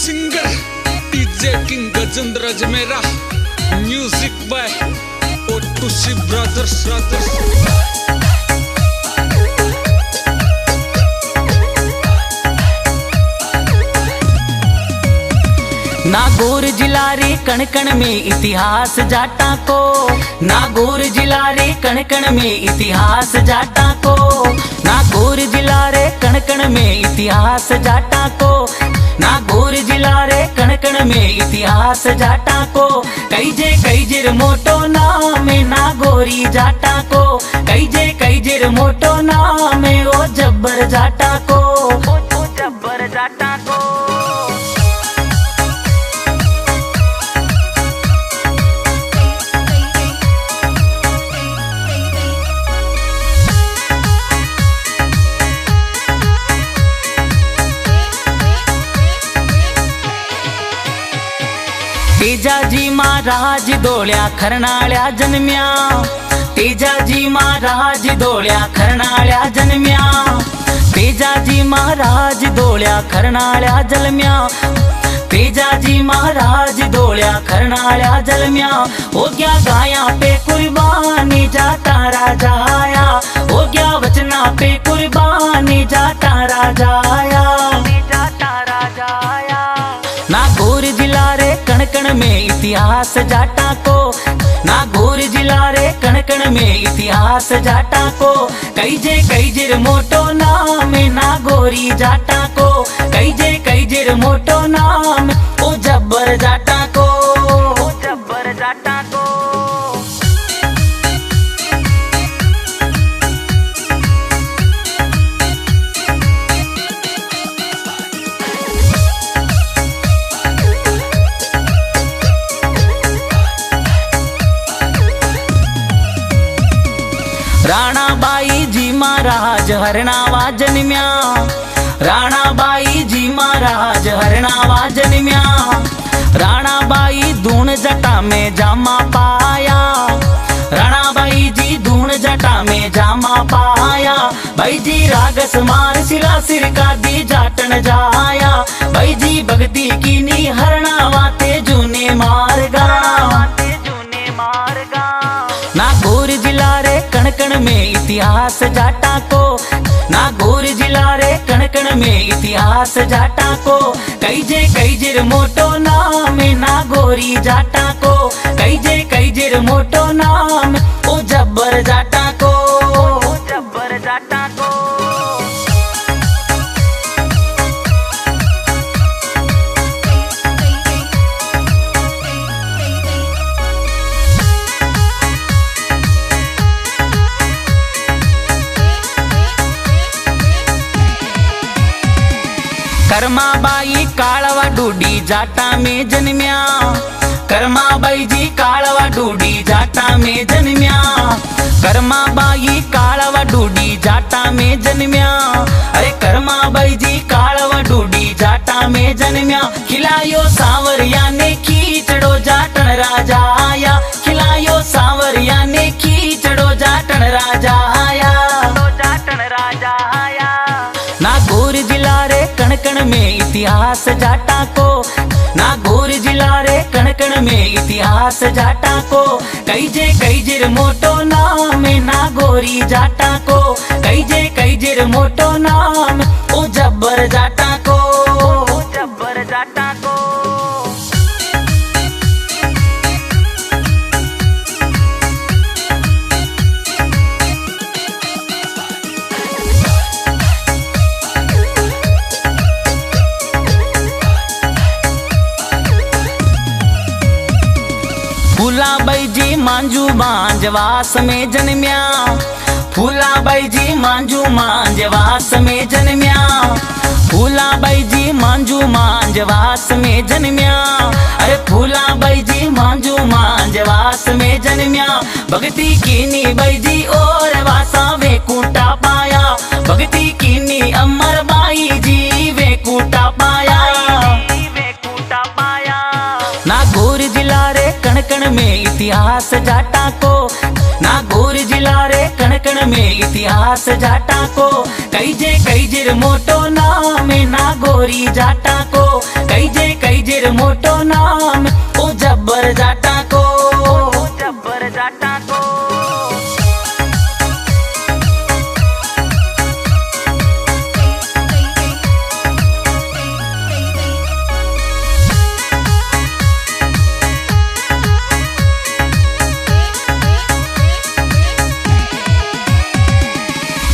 Singer DJ king Gajendra Ajmera, music by ओटूसी brothers. Nagaur जिला रे कण कण में इतिहास जाटा को, नागौर जिला रे कण कण में इतिहास जाटा को, नागौर जिला रे कण कण में इतिहास जाटा को, नागौर जिला रे कण कण में इतिहास जाटा को। कई जे मोटो नाम नागौरी जाटा को, कई जे मोटो नाम ओ जब्बर जाटा को, ओ जब्बर जाटा को। तेजाजी महाराज दोळ्या खरनाळ्या जन्म्या, तेजाजी महाराज दोळ्या खरनाळ्या जन्म्या, तेजाजी महाराज दोळ्या खरनाळ्या जन्म्या, तेजाजी महाराज दोळ्या खरनाळ्या जन्म्या। हो गया गाया पे कुर्बानी जाता राजा आया, हो गया वचना पे कुर्बानी जाता राजा आया, जाता राजा आया। नागौर जिला रे कण कण में इतिहास जाटा को, नागौर जिला रे कण कण में इतिहास जाटा को। कई जे मोटो नाम नागौरी जाटा को, कई जे मोटो नाम ओ जब्बर जाटा को, ओ जब्बर जाटा को। राणाबाई जी महाराज हरणावा जन्म्या, राणाबाई जी महाराज हरणावा जन्म्या, राणाबाई धूण जटा में जामा पाया, राणाबाई जी धूण जटा में जामा पाया। भाई जी रागस मार सिरा सिर का दी जाटन जाया, भाई जी भक्ति की नी हरणावा तेजूने मार गा, तेजूने मार गा। नागौर जिला रे कण कण में इतिहास जाटा को, नागौर जिला रे कण कण में इतिहास जाटा को। कई जे मोटो नाम नागौरी जाटा को, कई जे मोटो नाम ओ जब्बर जाटा को, ओ जब्बर जाटा को। कर्माबाई काळवा डूडी जाटा में जन्म्या, कर्माबाई जी काळवा डूडी जाटा में जन्म्या, कर्माबाई काळवा डूडी जाटा में जन्म्या। अरे कर्माबाई जी काळवा डूडी जाटा में जन्म्या। खिलायो सांवरिया ने खींचड़ो जाटन राजा आया, खिलायो सांवरिया ने खींचड़ो जाटन राजा आया, जाटन राजा आया। नागौर जिला रे कण कण में इतिहास जाटा को, नागौर जिला रे कण कण में इतिहास जाटा को। कई जे मोटो नाम नागौरी जाटा को, कई जे मोटो नाम ओ जब्बर जाटा को, ओ जब्बर जाटा को। फूलाबाई जी मांजू मांजवास में जन्म्या, फूलाबाई जी मांजू मांजवास में जन्म्या, फूलाबाई जी मांजू मांजवास में जन्म्या। अरे फूलाबाई जी मांजू मांजवास में जन्म्या। भक्ति कीनी बाई जी और वासा वे कूटा पाया, भक्ति कीनी अमर बाई जी वे कूटा पाया, वे कूटा पाया। नागौर जिला रे कण कण में इतिहास जाटा को, नागौर जिला रे कण कण में इतिहास जाटा को। कई जे मोटो नाम नागौरी जाटा को, कई जे कैजेर मोटो नाम ओ जब्बर जाटा को, जब्बर जाटा को।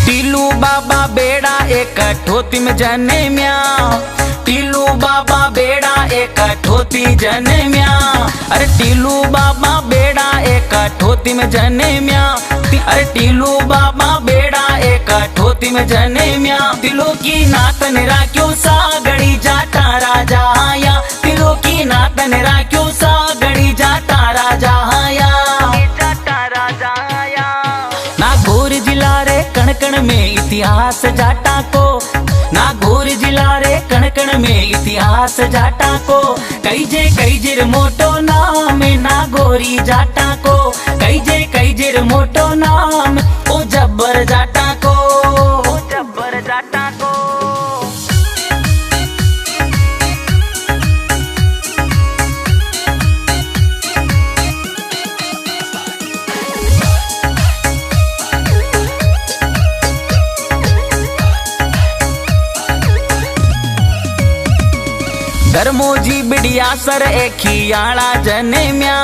टीलू बाबा बेड़ा एक ठोती में जने म्या, टीलू बाबा बेड़ा एक ठोती जने म्या। अरे टीलू बाबा बेड़ा एक ठोती में जने म्या, अरे टीलू बाबा बेड़ा एक ठोती में जने म्या। तिलो की नातन राख्यो सागड़ी जाटा राजा आया, तिलो की नातन राख्यो सागड़ी जाटा राजा आया, जाटा राजा आया। नागौर जिला रे कणकण में इतिहास जाटा को, नागौर जिला रे कणकण में इतिहास जाटा को। कैजेर मोटो नाम नागौरी जाटा को, कैजेर मोटो नाम ओ जब्बर जाटा को, ओ जब्बर जाटा को। धर्मोजी बिड़िया सर एखियाला जने म्या,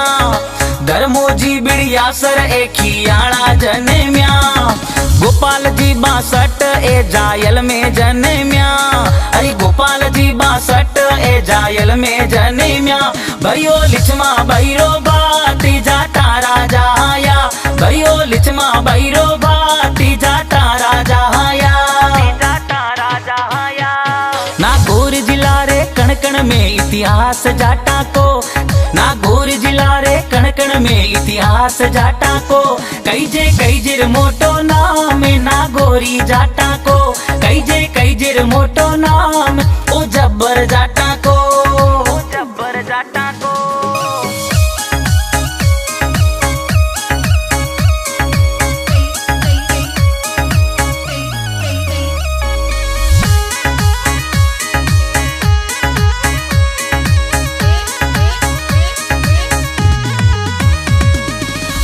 धर्मोजी बिड़िया सर एखियाला जने म्या। गोपाल जी 62 ए जायल में जने म्या, अरे गोपाल जी 62 ए जायल में जने म्या। भयो लिचमा भैरो बाती जाटा राजा आया, भयो लिचमा भैरो बाती जाटा राजा आया, जाटा राजा आया। नागौर जिला रे कणकण में इतिहास जाटा को, नागौर जिला रे कणकण में इतिहास जाटा को। कैजेर मोटो नाम नागौरी जाटा को, कैजेर मोटो नाम ओ जब्बर जाटा को, ओ जब्बर जाटा को।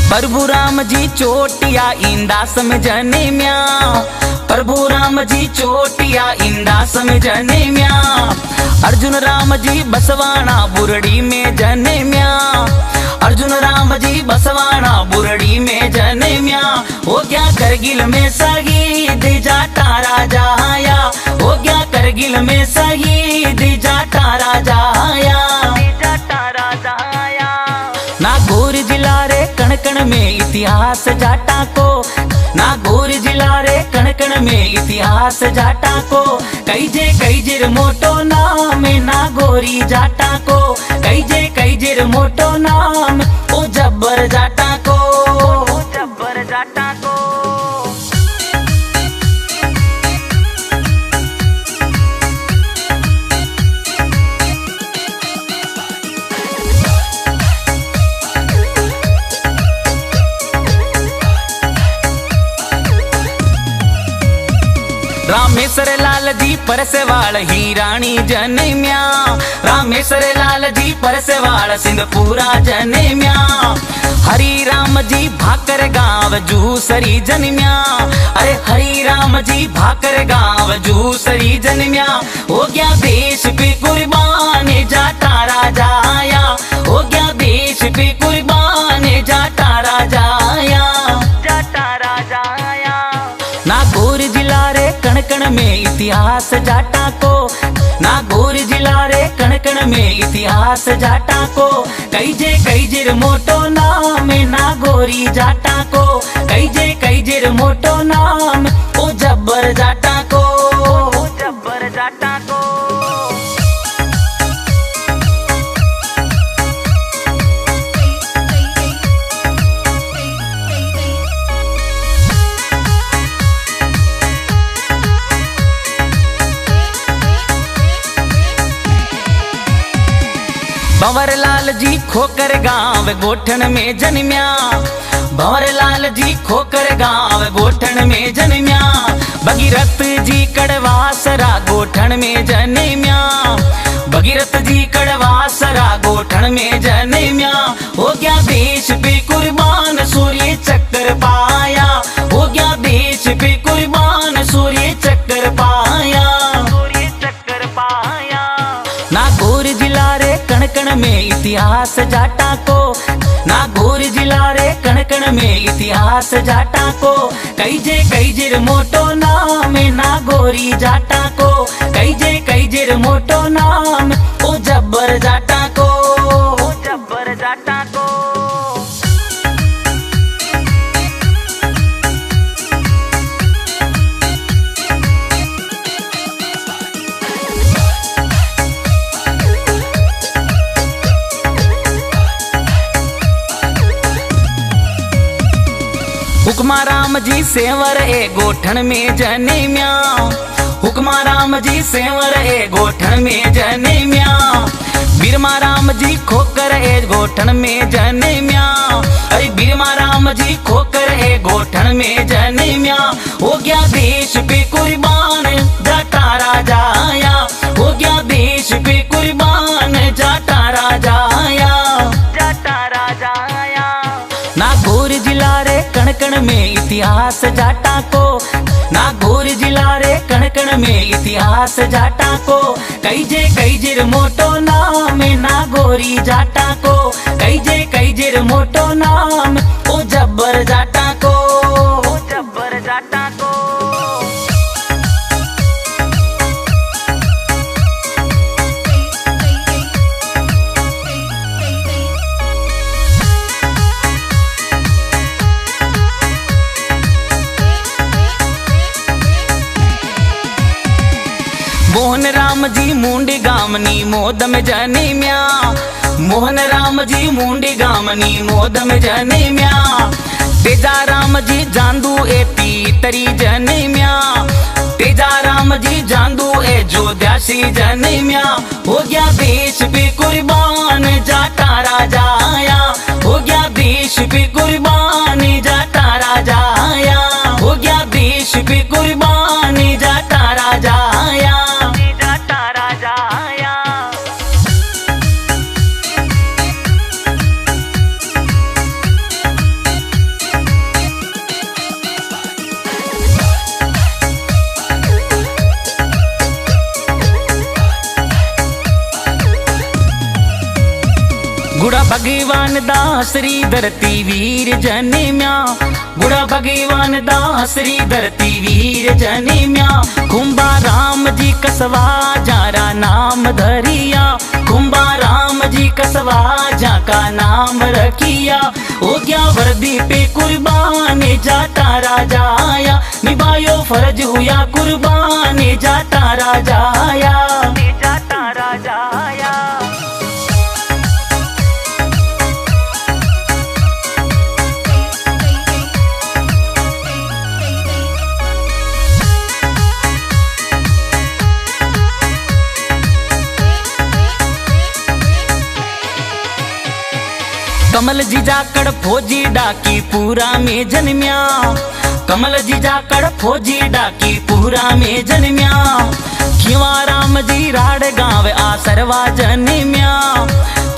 प्रभु राम जी चोटिया इंदास में जने म्या, प्रभु राम जी चोटिया इंदास में जने म्या। अर्जुन राम जी बसवाना बुरड़ी में जने म्या, अर्जुन राम जी बसवाना बुरड़ी में जने म्या। हो गया करगिल में शहीद जाटा राजा आया, हो गया करगिल में शहीद जाटा राजा आया, जाटा राजा आया। नागौर जिला रे कणकण में इतिहास जाटा को, नागौर जिला रे कणकण में इतिहास जाटा को। कैजेर मोटो नाम नागौरी जाटा को, कैजेर मोटो नाम ओ जब्बर जाटा को, ओ जब्बर जाटा को। रामेश्वर लाल जी परसेवाल ही रानी जने म्या, रामेश्वर लाल जी परसेवाल सिंधपुरा जने म्या। हरि राम जी भाकर गांव जूसरी जन्म्या, अरे हरि राम जी भाकर गांव जूसरी जन्म्या। हो गया देश पे कुर्बान जाटा राजा आया, हो गया देश पे कुर्बान जाटा राजा आया, जाटा राजा आया। नागौर जिला रे कणकण में इतिहास जाटा को, नागौर जिला रे कणकण में इतिहास जाटा को। कैजेर मोटो नाम नागौरी जाटा को, कैजेर मोटो नाम ओ जब्बर जाटा को, ओ जब्बर जाटा को। भंवरलाल जी खोकर गांव गोठन में जन्म्या, भंवरलाल जी खोकर गांव गोठन में जन्म्या। भगीरथ जी कड़वासरा गोठन में जन्म्या, भगीरथ जी कड़वासरा गोठन में जन्म्या, हो गया देश पे कुर्बान सूर्य चक्कर पाया, हो गया देश पे कुर्बान सूर्य चक्कर पाया, सूर्य चक्कर पाया। नागौर जिला रे कण कण में इतिहास जाटा को, नागौर जिला रे कण कण में इतिहास जाटा को, कई जे मोटो नाम नागौरी जाटा को, कई जे मोटो नाम ओ जब्बर जाटा को, ओ जब्बर जाटा को। हुक्मा राम जी सेवर ए गोठन में जन्म्या, हुक्मा राम जी सेवर ए गोठन में जन्म्या, बीरमा राम जी खोकर ए गोठन में जन्म्या, अरे बीरमा राम जी खोकर ए गोठन में जन्म्या, हो गया देश पे कुर्बान जाटा राजा आया, हो गया देश पे कुर्बान जाटा राजा आया, जाटा राजा आया। नागौर जिला रे कण कण में इतिहास जाटा को, नागौर जिला रे कण कण में इतिहास जाटा को, कई जे मोटो नाम नागौरी जाटा को, कई जे मोटो नाम ओ जब्बर जाटा को, ओ जब्बर जाटा को। मोहन राम जी मुंडी गामनी मोद में जन्म्या, मोहन राम जी मुंडी गामनी मोद में जन्म्या, तेजा राम जी जांदू ए पीतरी जन्म्या, तेजा राम जी जांदू ए जोध्यासी जन्म्या, हो गया देश पे कुर्बान जाटा राजा आया, हो गया देश पे कुर्बान जाटा राजा आया, हो गया देश पे कुर्बान जाटा राजा आया, जाटा राजा आया। गुड़ा भगवान दास श्री धरती वीर जन्म्या, गुड़ा भगवान दास श्री धरती वीर जन्म्या, कुंभा राम जी कसवा जारा नाम धरिया, कुंभा राम जी कसवा जा का नाम रखिया, हो गया वर्दी पे कुर्बान जाटा राजा आया, निभायो फर्ज हुआ कुर्बान जाटा राजा आया, जाटा राजा आया। कमल जी जाकड़ फौजी डाकी पूरा में जन्म्या, कमल जी जाकड़ फौजी डाकी पूरा में जन्म्या, खिवा राम जी राड गाँव आसरवा जन्म्या,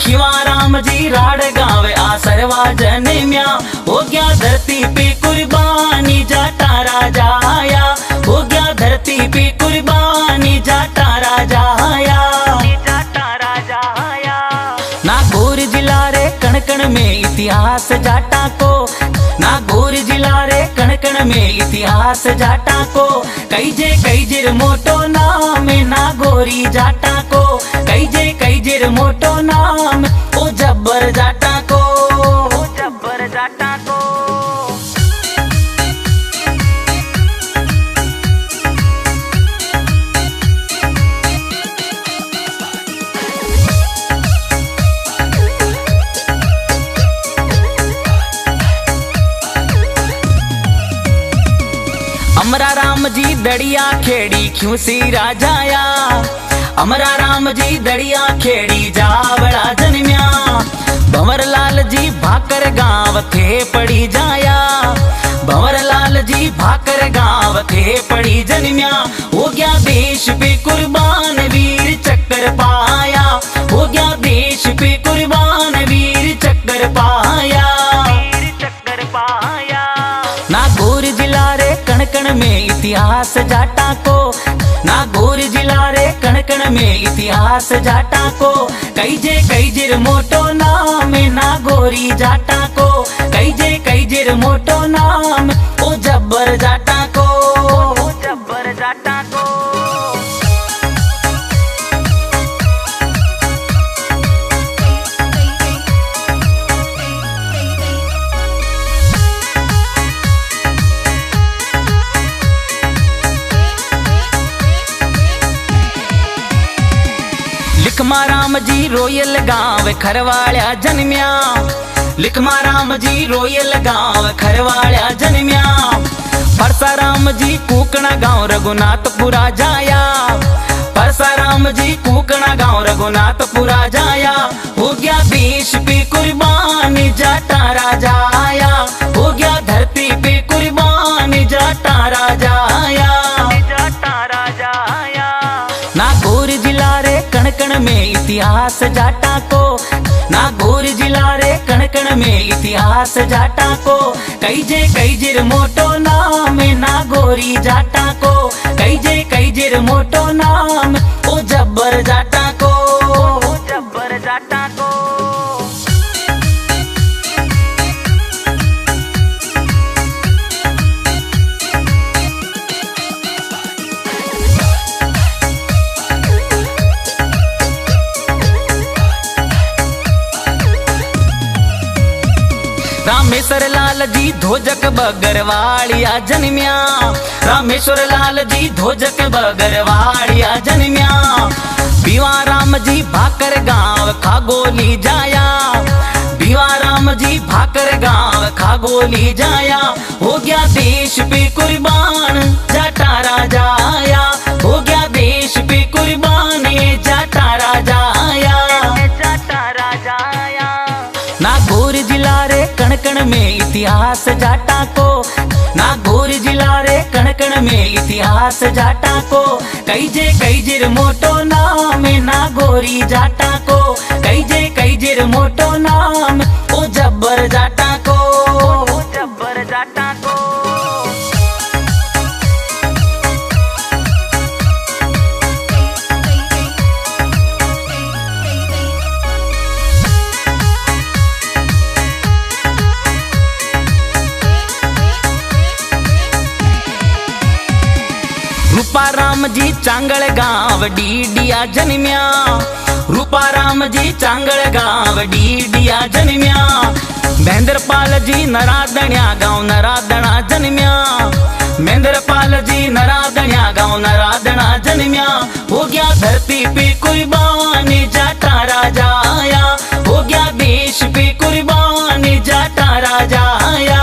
खिवा राम जी राड गाँव आसरवा जन्म्या, हो गया धरती पे कुर्बानी जाटा राजा आया, हो गया धरती पे कुर्बानी जाटा राजा आया, जाटा राजा आया। नागौर जिला रे कण कण में इतिहास जाटा को, नागौर जिला रे कण कण में इतिहास जाटा को, कई जे मोटो नाम नागौरी जाटा को, कई जे मोटो नाम ओ जब्बर जाटा को, ओ जब्बर जाटा को। अमरा राम जी दड़िया खेड़ी क्यों सी राजाया, अमरा राम जी दड़िया खेड़ी जावड़ा जन्म्या, भंवर लाल जी भाकर गाँव थे पड़ी जाया, भंवर लाल जी भाकर गाँव थे पड़ी जन्म्या, हो गया देश पे कुर्बान वीर चक्कर पाया, इतिहास जाटा को। नागौर जिला रे कण कण में इतिहास जाटा को। कई जे मोटो नाम नागौरी जाटा को। कई जे मोटो नाम ओ जब्बर जाटा को। ओ जब्बर जाटा को। लिखमा राम जी रोयल गांव खरवाल्या जन्म्या। लिखमा राम जी रोयल गांव खरवाल्या जन्म्या। परसाराम जी कुकणा गांव रघुनाथपुरा जाया। परसाराम जी कुकणा गांव रघुनाथपुरा जाया। हो गया देश पे कुर्बान जाटा राजा आया। हो गया धरती पे कुर्बान जाटा राजा आया। जाटा राजा आया। नागौर जिला रे कण कण में इतिहास जाटा को। नागौर जिला रे कण कण में इतिहास जाटा को। कई जे मोटो नाम नागौरी जाटा को। कई जे मोटो नाम ओ जब्बर जाटा को। ओ जब्बर जाटा को। रामेश्वर लाल जी ध्वजक बगरवाड़िया जन्म्या। रामेश्वर लाल जी ध्वजक बगरवाड़िया जन्म्या। भिवाराम जी भाकर गांव खागोली जाया। भिवाराम जी भाकर गांव खागोली जाया। हो गया देश पे कुर्बान जाटा राजा आया। हो गया देश पे कुर्बान जाटा राजा आया। जाटा राजा आया। नागौर जिला रे कण कण में इतिहास जाटा को। नागौर जिला रे कण कण में इतिहास जाटा को। कई जे मोटो नाम नागौरी जाटा को। कई जे मोटो नाम ओ जब्बर जाटा को। ओ जब्बर जाटा को। रूपाराम जी चांगल गांव डीडिया जन्म्या। रूपाराम जी चांगल गांव डीडिया जन्म्या। महेंद्रपाल जी नरादण्या गांव नरादणा जन्म्या। महेंद्रपाल जी नरादण्या गांव नरादणा जन्म्या। हो गया धरती पे कुर्बान जाटा राजा आया। हो गया देश पे कुर्बान जाटा राजा आया।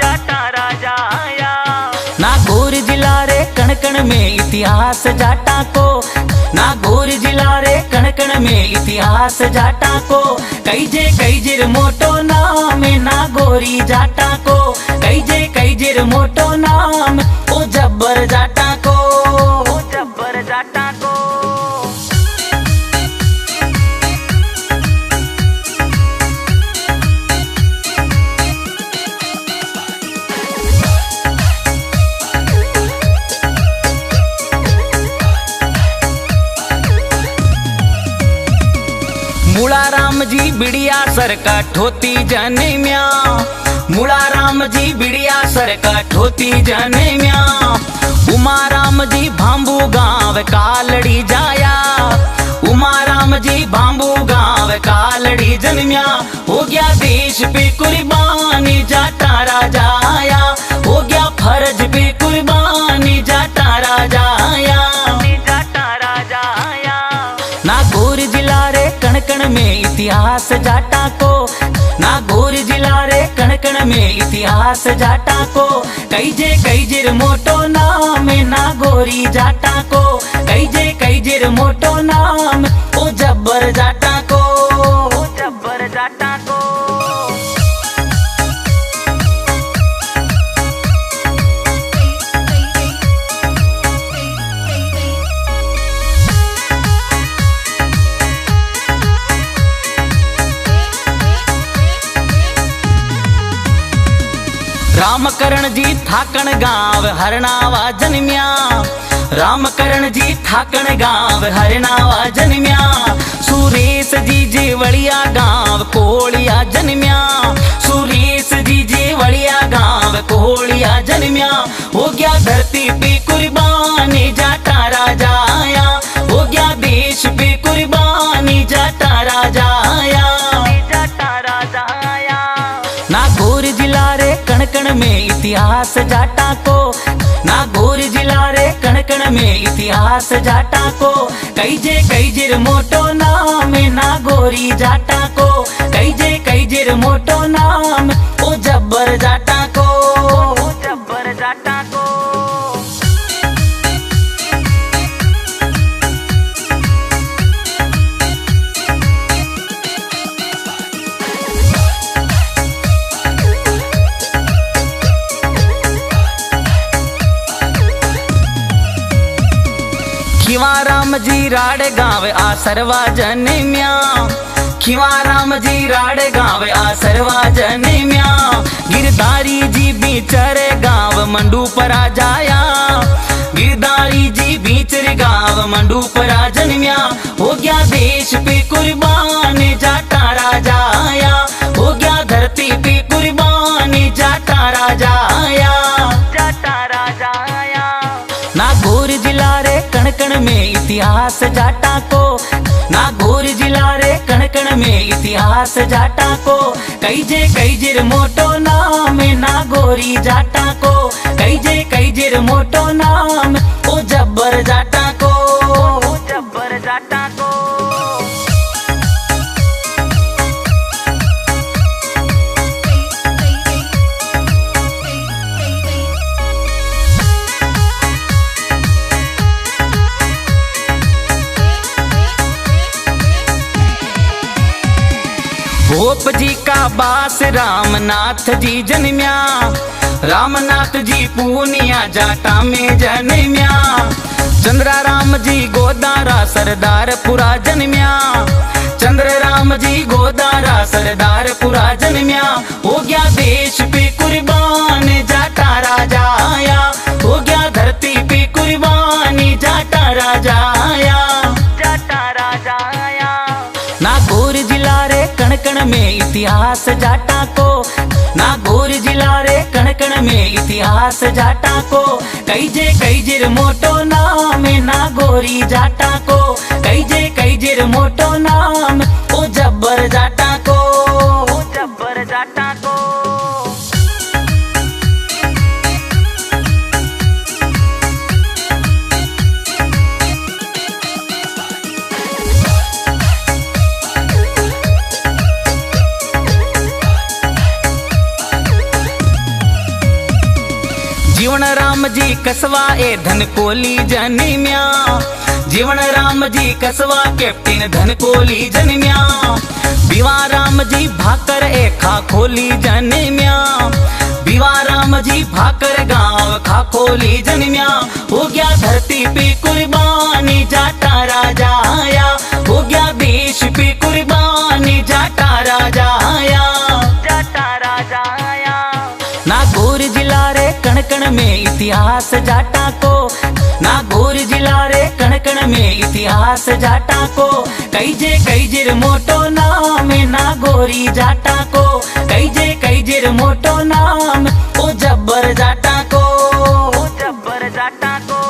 जाटा राजा आया। नागौर जिला रे कण कण में इतिहास जाटा को। नागौर जिला रे कण कण में इतिहास जाटा को। कई जे मोटो नाम नागौरी जाटा को। कई जे मोटो नाम ओ जब्बर जाटा को। ओ जब्बर जाटा को। मुळाराम जी बिड़िया सर का ठोती जन्म्या। मुळाराम जी बिड़िया सर का ठोती जन्म्या। उमाराम जी भांबू गांव कालड़ी जाया। उमाराम जी भांबू गांव कालड़ी जन्म्या। हो गया देश पे कुर्बान जाटा राजा आया। हो गया फर्ज पे कुर्बान जाटा राजा आया। जाटा राजा आया। नागौर जिला रे कण कण में इतिहास जाटा को। नागौर जिला रे कण कण में इतिहास जाटा को। कई जे मोटो नाम नागौरी जाटा को। कई जे मोटो नाम ओ जब्बर जाटा को। ओ जब्बर जाटा को। रामकरण जी थाकण गांव हरणावा जन्म्या। रामकरण जी थाकण गांव हरणावा जन्म्या। सुरेश जी जेवड़िया गांव कोहलिया जन्म्या। सुरेश जी जेवड़िया गांव कोहलिया जन्म्या। हो गया धरती पे कुर्बानी जाटा राजा आया। हो गया देश पे कुर्बानी जाटा राजा आया। नागौर जिला रे कणकण में इतिहास जाटा को। नागौर जिला रे कणकण में इतिहास जाटा को। कई जे मोटो नाम नागौरी जाटा को। कई जे मोटो नाम ओ जब्बर जाटा को। जब्बर जाटा को। खिवाराम जी राड़ गाँव आसरवा जन्म्या। खिवाराम जी राड़ गाँव आसरवा जन्म्या। गिरधारी जी बीचर गाँव मंडूपरा जाया। गिरधारी जी बीचर गाँव मंडूपरा जन्म्या। हो गया देश पे कुर्बान जाटा राजा आया। हो गया धरती पे कुर्बान जाटा राजा आया। जाटा राजा आया। नागौर जिला रे कणकण में इतिहास जाटा को। नागौर जिला रे कणकण में इतिहास जाटा को। कई जे मोटो नाम नागौरी जाटा को। कई जे मोटो नाम ओ जब्बर जाटा को। जब्बर जाटा को। भोप जी का बास रामनाथ जी जन्म्या। रामनाथ जी पूनिया जाटा में जन्म्या। चंद्रा राम जी गोदारा सरदारपुरा जन्म्या। चंद्र राम जी गोदारा सरदारपुरा जन्म्या। हो गया देश पे कुर्बान जाटा राजा आया। हो गया धरती पे कुर्बानी जाटा राजा आया। जाटा राजा आया। नागौर जिला रे कणकण में इतिहास जाटा को। नागौर जिला रे कणकण में इतिहास जाटा को। कई जे मोटो नाम नागौरी जाटा को। कई जे मोटो नाम ओ जब्बर जाटा को। जब्बर जाटा को। जीवन राम जी कसवा ए धन कोली जन्म्या। जीवन राम जी कसवा कैप्टन धन कोली जन्म्या। बिवा राम जी भाकर ए खाखोली जन्म्या। बिवा राम जी भाकर गांव खाखोली जन्म्या। हो गया धरती पे कुर्बानी जाटा राजा आया। हो गया देश पे कुर्बानी जाटा राजा आया। जाटा राजा आया। नागौर जिला रे कणकण में इतिहास जाटा को। नागौर जिला रे कणकण में इतिहास जाटा को। कई जे मोटो नाम नागौरी जाटा को। कई जे मोटो नाम ओ जब्बर जाटा को। जब्बर जाटा को।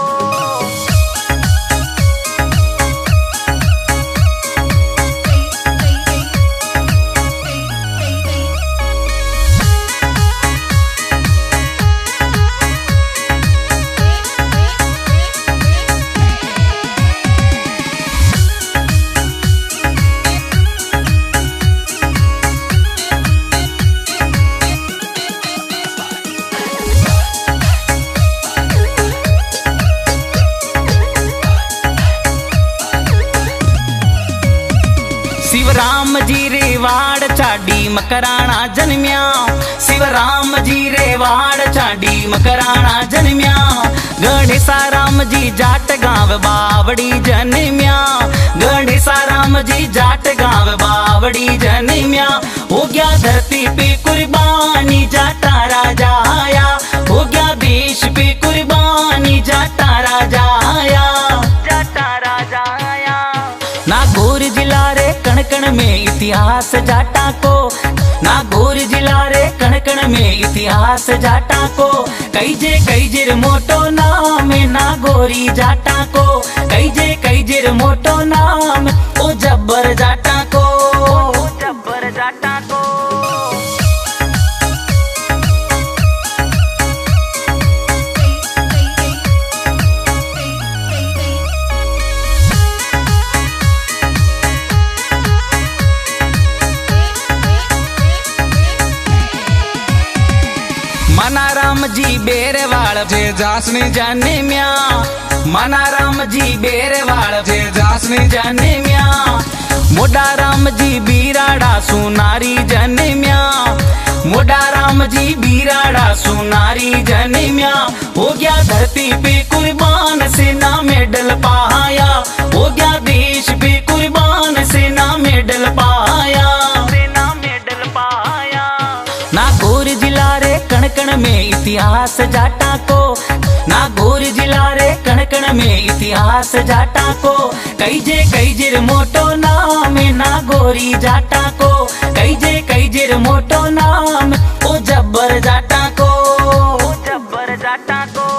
शिवराम जी रेवाड़ चाडी मकराना जन्म्या। शिवराम जी रेवाड़ चाडी मकराना जन्म्या। गणेशा राम जी जाट गांव बावड़ी जन्म्या। गणेशा राम जी जाट गांव बावड़ी बावड़ी जन्म्या, हो गया धरती पे कुर्बानी जाटा राजा आया, हो गया देश पे कुर्बानी जाटा राजा आया, जाटा राजा आया। नागौर जिला रे कण कण में इतिहास जाटा को, नागौर जिला रे कण कण में इतिहास जाटा को, कई जे मोटो नाम नागौरी जाटा को, कई जे मोटो नाम ओ जब्बर जाटा को, ओ जब्बर जाटा को। मनाराम जी बेरवाड़ जे जासनी जाने म्या, मनाराम जी बेरवाड़ जे जासनी जाने म्या, मोडाराम जी बीराड़ा सुनारी जने म्या, मोडाराम जी बीराड़ा सुनारी जने म्या, हो गया धरती पे कुर्बान सेना मेडल पाया, हो गया देश पे कुर्बान सेना मेडल पाया, सेना मेडल पाया। नागौर जिला रे कण कण में इतिहास जाटा को, नागौर जिला रे कण कण में इतिहास जाटा को, कई जे मोटो नाम नागौरी जाटा को, कई जे मोटो नाम ओ जब्बर जाटा को, ओ जब्बर जाटा को।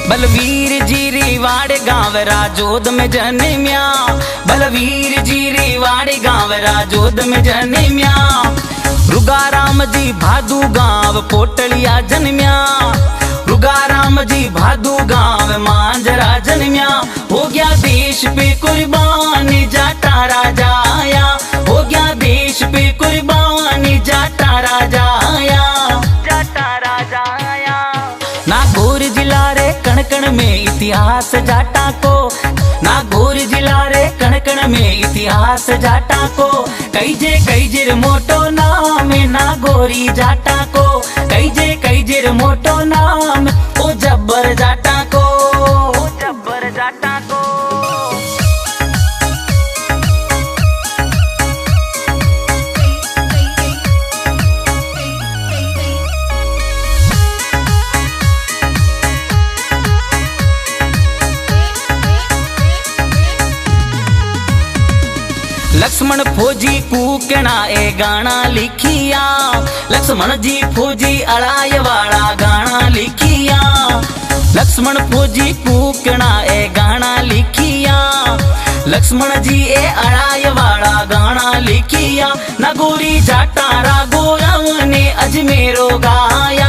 बलवीर जी रेवाड़ गाँव राजोद में जन्म्या, बलवीर जी रेवाड़ गाँव राजोद में जन्म्या, रुगाराम जी भादू गाँव पोटलिया जन्म्या, रुगाराम जी भादू गाँव मांजरा जन्म्या, हो गया देश पे कुर्बानी जाटा राजा आया, हो गया देश पे कुर्बानी जाटा राजा आया, जाटा राजा आया। नागौर जिला रे कण कण में इतिहास जाटा को, नागौर जिला रे कण कण में इतिहास जाटा को, कई जे मोटो नाम नागौरी जाटा को, कई जे मोटो नाम ओ जब्बर जाटा को, ओ जब्बर जाटा को। लक्ष्मण फौजी कूकना ए गाना लिखिया, लक्ष्मण जी फौजी अड़ाई वाला गाना लिखिया, लक्ष्मण फौजी कूकना ए गाना लिखिया, लक्ष्मण जी ए अड़ाई वाला गाना लिखिया, नागौरी जाटा रागो ने अजमेरो गाया।